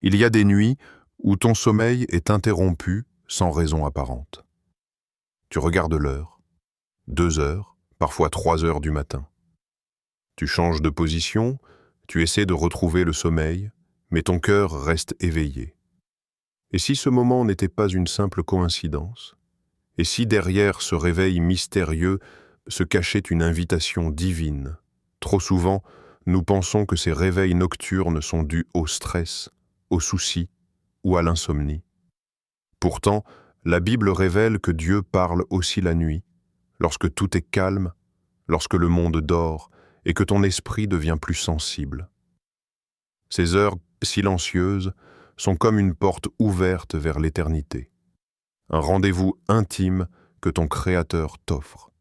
Il y a des nuits où ton sommeil est interrompu sans raison apparente. Tu regardes l'heure, 2 heures, parfois 3 heures du matin. Tu changes de position, tu essaies de retrouver le sommeil, mais ton cœur reste éveillé. Et si ce moment n'était pas une simple coïncidence? Et si derrière ce réveil mystérieux se cachait une invitation divine? Trop souvent, nous pensons que ces réveils nocturnes sont dus au stress, aux soucis ou à l'insomnie. Pourtant, la Bible révèle que Dieu parle aussi la nuit, lorsque tout est calme, lorsque le monde dort et que ton esprit devient plus sensible. Ces heures silencieuses sont comme une porte ouverte vers l'éternité, un rendez-vous intime que ton Créateur t'offre.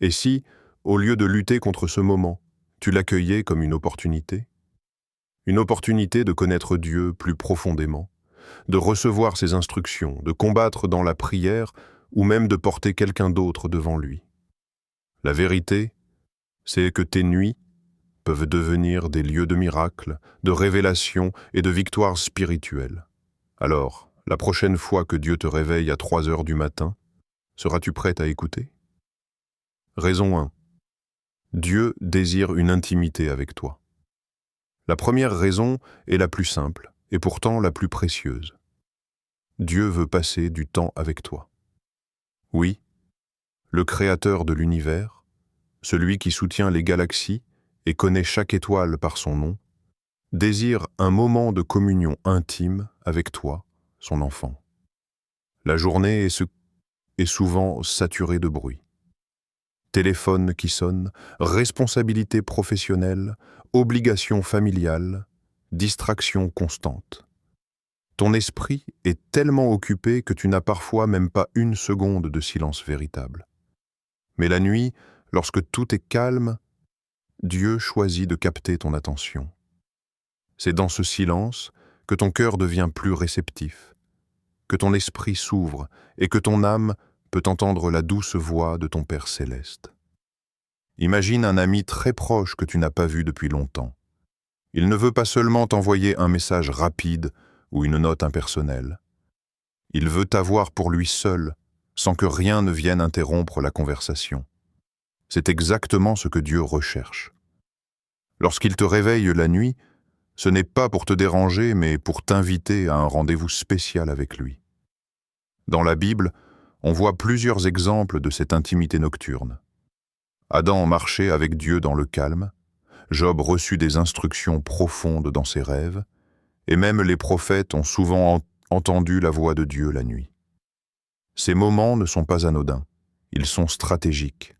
Et si, au lieu de lutter contre ce moment, tu l'accueillais comme une opportunité de connaître Dieu plus profondément, de recevoir ses instructions, de combattre dans la prière ou même de porter quelqu'un d'autre devant lui. La vérité, c'est que tes nuits peuvent devenir des lieux de miracles, de révélations et de victoires spirituelles. Alors, la prochaine fois que Dieu te réveille à 3 heures du matin, seras-tu prête à écouter? Raison 1. Dieu désire une intimité avec toi. La première raison est la plus simple et pourtant la plus précieuse. Dieu veut passer du temps avec toi. Oui, le Créateur de l'univers, celui qui soutient les galaxies et connaît chaque étoile par son nom, désire un moment de communion intime avec toi, son enfant. La journée est souvent saturée de bruit. Téléphone qui sonne, responsabilités professionnelles, obligations familiales, distractions constantes. Ton esprit est tellement occupé que tu n'as parfois même pas une seconde de silence véritable. Mais la nuit, lorsque tout est calme, Dieu choisit de capter ton attention. C'est dans ce silence que ton cœur devient plus réceptif, que ton esprit s'ouvre et que ton âme peut entendre la douce voix de ton Père céleste. Imagine un ami très proche que tu n'as pas vu depuis longtemps. Il ne veut pas seulement t'envoyer un message rapide ou une note impersonnelle. Il veut t'avoir pour lui seul, sans que rien ne vienne interrompre la conversation. C'est exactement ce que Dieu recherche. Lorsqu'il te réveille la nuit, ce n'est pas pour te déranger, mais pour t'inviter à un rendez-vous spécial avec lui. Dans la Bible, on voit plusieurs exemples de cette intimité nocturne. Adam marchait avec Dieu dans le calme, Job reçut des instructions profondes dans ses rêves, et même les prophètes ont souvent entendu la voix de Dieu la nuit. Ces moments ne sont pas anodins, ils sont stratégiques.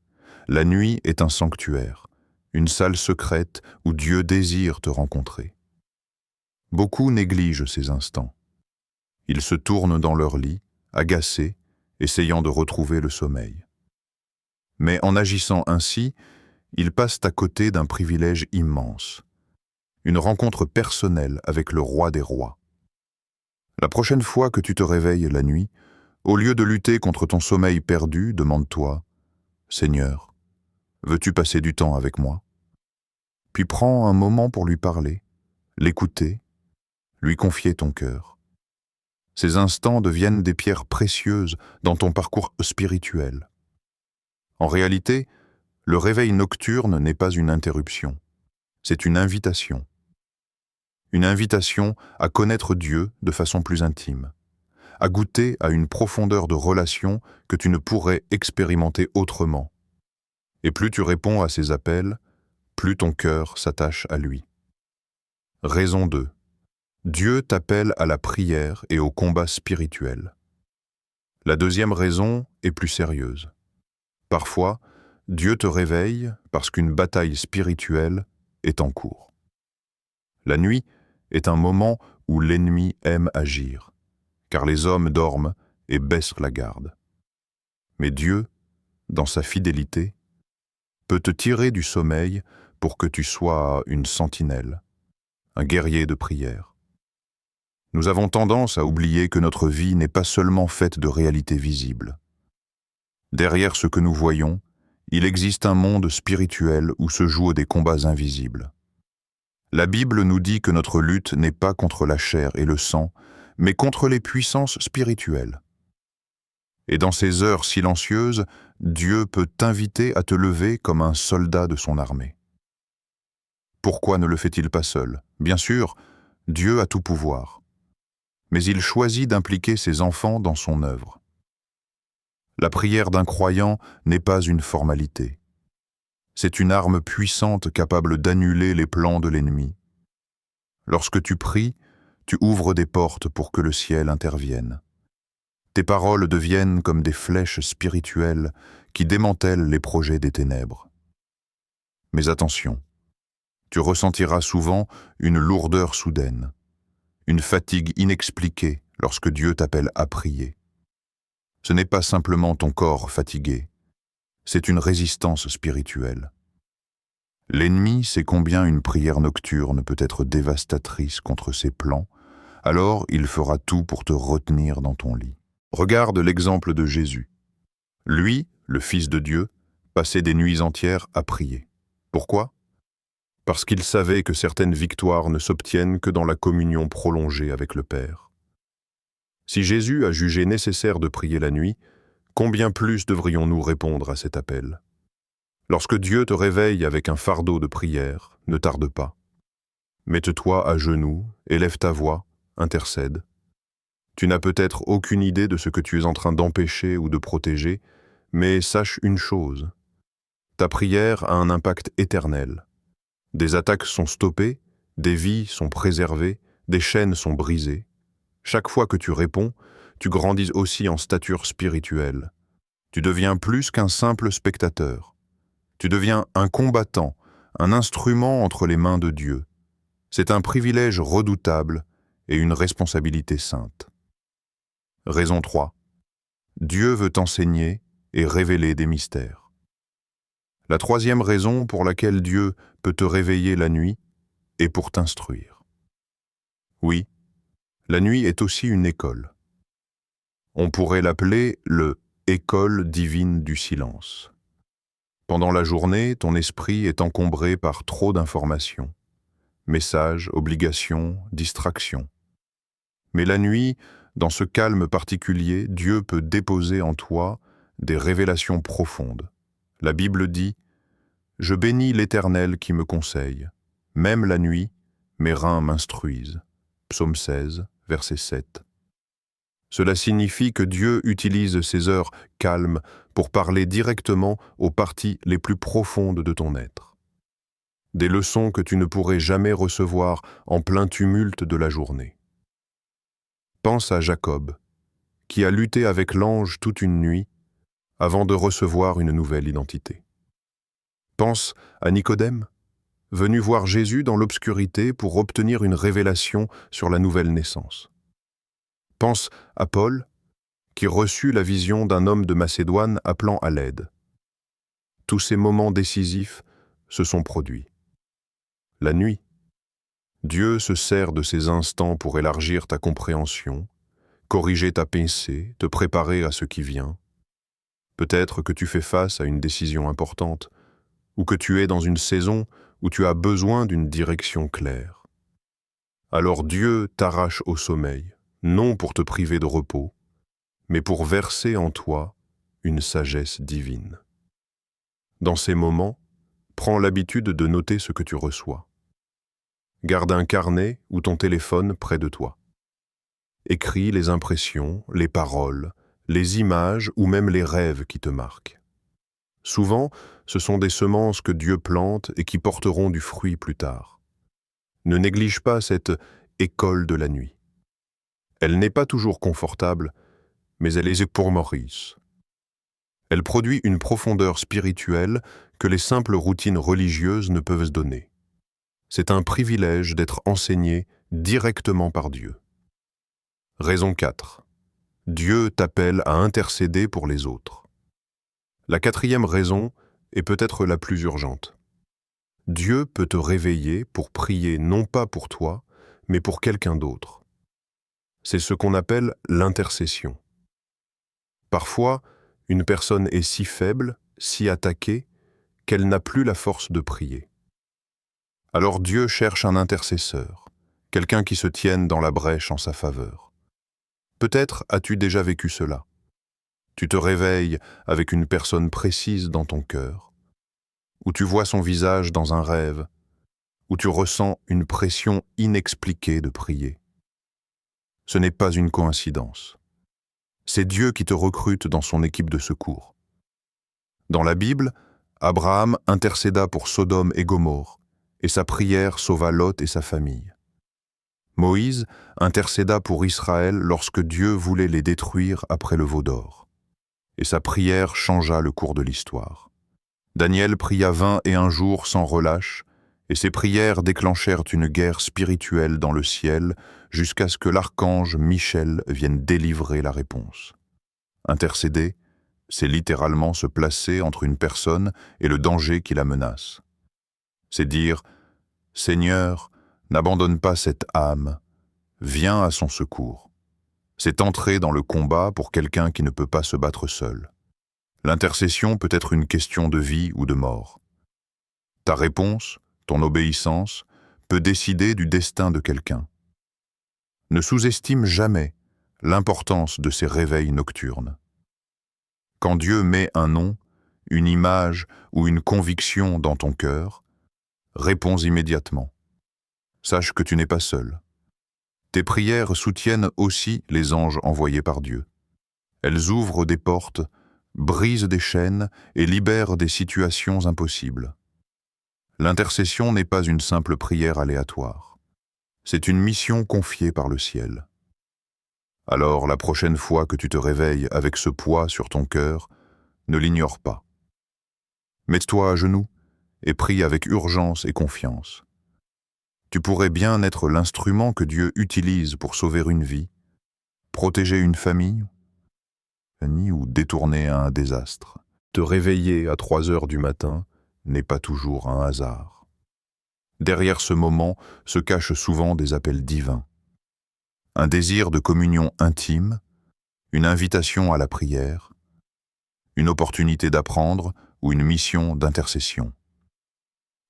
La nuit est un sanctuaire, une salle secrète où Dieu désire te rencontrer. Beaucoup négligent ces instants. Ils se tournent dans leur lit, agacés, essayant de retrouver le sommeil. Mais en agissant ainsi, ils passent à côté d'un privilège immense, une rencontre personnelle avec le roi des rois. La prochaine fois que tu te réveilles la nuit, au lieu de lutter contre ton sommeil perdu, demande-toi, « Seigneur, veux-tu passer du temps avec moi ?» Puis prends un moment pour lui parler, l'écouter, lui confier ton cœur. Ces instants deviennent des pierres précieuses dans ton parcours spirituel. En réalité, le réveil nocturne n'est pas une interruption, c'est une invitation. Une invitation à connaître Dieu de façon plus intime, à goûter à une profondeur de relation que tu ne pourrais expérimenter autrement. Et plus tu réponds à ses appels, plus ton cœur s'attache à lui. Raison 2. Dieu t'appelle à la prière et au combat spirituel. La deuxième raison est plus sérieuse. Parfois, Dieu te réveille parce qu'une bataille spirituelle est en cours. La nuit est un moment où l'ennemi aime agir, car les hommes dorment et baissent la garde. Mais Dieu, dans sa fidélité, peut te tirer du sommeil pour que tu sois une sentinelle, un guerrier de prière. Nous avons tendance à oublier que notre vie n'est pas seulement faite de réalités visibles. Derrière ce que nous voyons, il existe un monde spirituel où se jouent des combats invisibles. La Bible nous dit que notre lutte n'est pas contre la chair et le sang, mais contre les puissances spirituelles. Et dans ces heures silencieuses, Dieu peut t'inviter à te lever comme un soldat de son armée. Pourquoi ne le fait-il pas seul? Bien sûr, Dieu a tout pouvoir. Mais il choisit d'impliquer ses enfants dans son œuvre. La prière d'un croyant n'est pas une formalité. C'est une arme puissante capable d'annuler les plans de l'ennemi. Lorsque tu pries, tu ouvres des portes pour que le ciel intervienne. Tes paroles deviennent comme des flèches spirituelles qui démantèlent les projets des ténèbres. Mais attention, tu ressentiras souvent une lourdeur soudaine, une fatigue inexpliquée lorsque Dieu t'appelle à prier. Ce n'est pas simplement ton corps fatigué, c'est une résistance spirituelle. L'ennemi sait combien une prière nocturne peut être dévastatrice contre ses plans, alors il fera tout pour te retenir dans ton lit. Regarde l'exemple de Jésus. Lui, le Fils de Dieu, passait des nuits entières à prier. Pourquoi? Parce qu'il savait que certaines victoires ne s'obtiennent que dans la communion prolongée avec le Père. Si Jésus a jugé nécessaire de prier la nuit, combien plus devrions-nous répondre à cet appel? Lorsque Dieu te réveille avec un fardeau de prière, ne tarde pas. Mette-toi à genoux, élève ta voix, intercède. Tu n'as peut-être aucune idée de ce que tu es en train d'empêcher ou de protéger, mais sache une chose. Ta prière a un impact éternel. Des attaques sont stoppées, des vies sont préservées, des chaînes sont brisées. Chaque fois que tu réponds, tu grandis aussi en stature spirituelle. Tu deviens plus qu'un simple spectateur. Tu deviens un combattant, un instrument entre les mains de Dieu. C'est un privilège redoutable et une responsabilité sainte. Raison 3. Dieu veut t'enseigner et révéler des mystères. La troisième raison pour laquelle Dieu peut te réveiller la nuit est pour t'instruire. Oui, la nuit est aussi une école. On pourrait l'appeler le « école divine du silence ». Pendant la journée, ton esprit est encombré par trop d'informations. Messages, obligations, distractions. Mais la nuit, dans ce calme particulier, Dieu peut déposer en toi des révélations profondes. La Bible dit « Je bénis l'Éternel qui me conseille. Même la nuit, mes reins m'instruisent. » Psaume 16, verset 7. Cela signifie que Dieu utilise ces heures calmes pour parler directement aux parties les plus profondes de ton être. Des leçons que tu ne pourrais jamais recevoir en plein tumulte de la journée. Pense à Jacob, qui a lutté avec l'ange toute une nuit avant de recevoir une nouvelle identité. Pense à Nicodème, venu voir Jésus dans l'obscurité pour obtenir une révélation sur la nouvelle naissance. Pense à Paul, qui reçut la vision d'un homme de Macédoine appelant à l'aide. Tous ces moments décisifs se sont produits. La nuit, Dieu se sert de ces instants pour élargir ta compréhension, corriger ta pensée, te préparer à ce qui vient. Peut-être que tu fais face à une décision importante, ou que tu es dans une saison où tu as besoin d'une direction claire. Alors Dieu t'arrache au sommeil, non pour te priver de repos, mais pour verser en toi une sagesse divine. Dans ces moments, prends l'habitude de noter ce que tu reçois. Garde un carnet ou ton téléphone près de toi. Écris les impressions, les paroles, les images ou même les rêves qui te marquent. Souvent, ce sont des semences que Dieu plante et qui porteront du fruit plus tard. Ne néglige pas cette école de la nuit. Elle n'est pas toujours confortable, mais elle est pour Maurice. Elle produit une profondeur spirituelle que les simples routines religieuses ne peuvent se donner. C'est un privilège d'être enseigné directement par Dieu. Raison 4. Dieu t'appelle à intercéder pour les autres. La quatrième raison est peut-être la plus urgente. Dieu peut te réveiller pour prier non pas pour toi, mais pour quelqu'un d'autre. C'est ce qu'on appelle l'intercession. Parfois, une personne est si faible, si attaquée, qu'elle n'a plus la force de prier. Alors Dieu cherche un intercesseur, quelqu'un qui se tienne dans la brèche en sa faveur. Peut-être as-tu déjà vécu cela. Tu te réveilles avec une personne précise dans ton cœur, ou tu vois son visage dans un rêve, où tu ressens une pression inexpliquée de prier. Ce n'est pas une coïncidence. C'est Dieu qui te recrute dans son équipe de secours. Dans la Bible, Abraham intercéda pour Sodome et Gomorrhe, et sa prière sauva Lot et sa famille. Moïse intercéda pour Israël lorsque Dieu voulait les détruire après le veau d'or, et sa prière changea le cours de l'histoire. Daniel pria 21 jours sans relâche, et ses prières déclenchèrent une guerre spirituelle dans le ciel jusqu'à ce que l'archange Michel vienne délivrer la réponse. Intercéder, c'est littéralement se placer entre une personne et le danger qui la menace. C'est dire « Seigneur, n'abandonne pas cette âme, viens à son secours ». C'est entrer dans le combat pour quelqu'un qui ne peut pas se battre seul. L'intercession peut être une question de vie ou de mort. Ta réponse, ton obéissance, peut décider du destin de quelqu'un. Ne sous-estime jamais l'importance de ces réveils nocturnes. Quand Dieu met un nom, une image ou une conviction dans ton cœur, réponds immédiatement. Sache que tu n'es pas seul. Tes prières soutiennent aussi les anges envoyés par Dieu. Elles ouvrent des portes, brisent des chaînes et libèrent des situations impossibles. L'intercession n'est pas une simple prière aléatoire. C'est une mission confiée par le ciel. Alors, la prochaine fois que tu te réveilles avec ce poids sur ton cœur, ne l'ignore pas. Mets-toi à genoux et prie avec urgence et confiance. Tu pourrais bien être l'instrument que Dieu utilise pour sauver une vie, protéger une famille, ou détourner un désastre. Te réveiller à 3 heures du matin n'est pas toujours un hasard. Derrière ce moment se cachent souvent des appels divins. Un désir de communion intime, une invitation à la prière, une opportunité d'apprendre ou une mission d'intercession.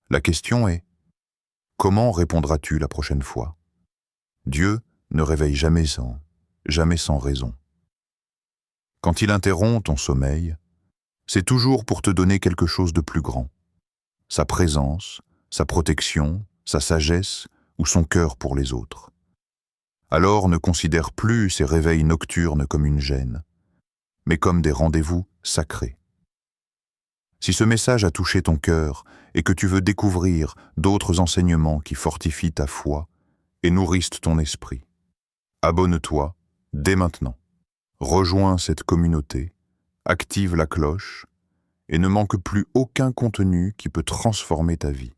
La question est, comment répondras-tu la prochaine fois? Dieu ne réveille jamais sans raison. Quand il interrompt ton sommeil, c'est toujours pour te donner quelque chose de plus grand. Sa présence, sa protection, sa sagesse ou son cœur pour les autres. Alors ne considère plus ces réveils nocturnes comme une gêne, mais comme des rendez-vous sacrés. Si ce message a touché ton cœur et que tu veux découvrir d'autres enseignements qui fortifient ta foi et nourrissent ton esprit, abonne-toi dès maintenant. Rejoins cette communauté, active la cloche et ne manque plus aucun contenu qui peut transformer ta vie.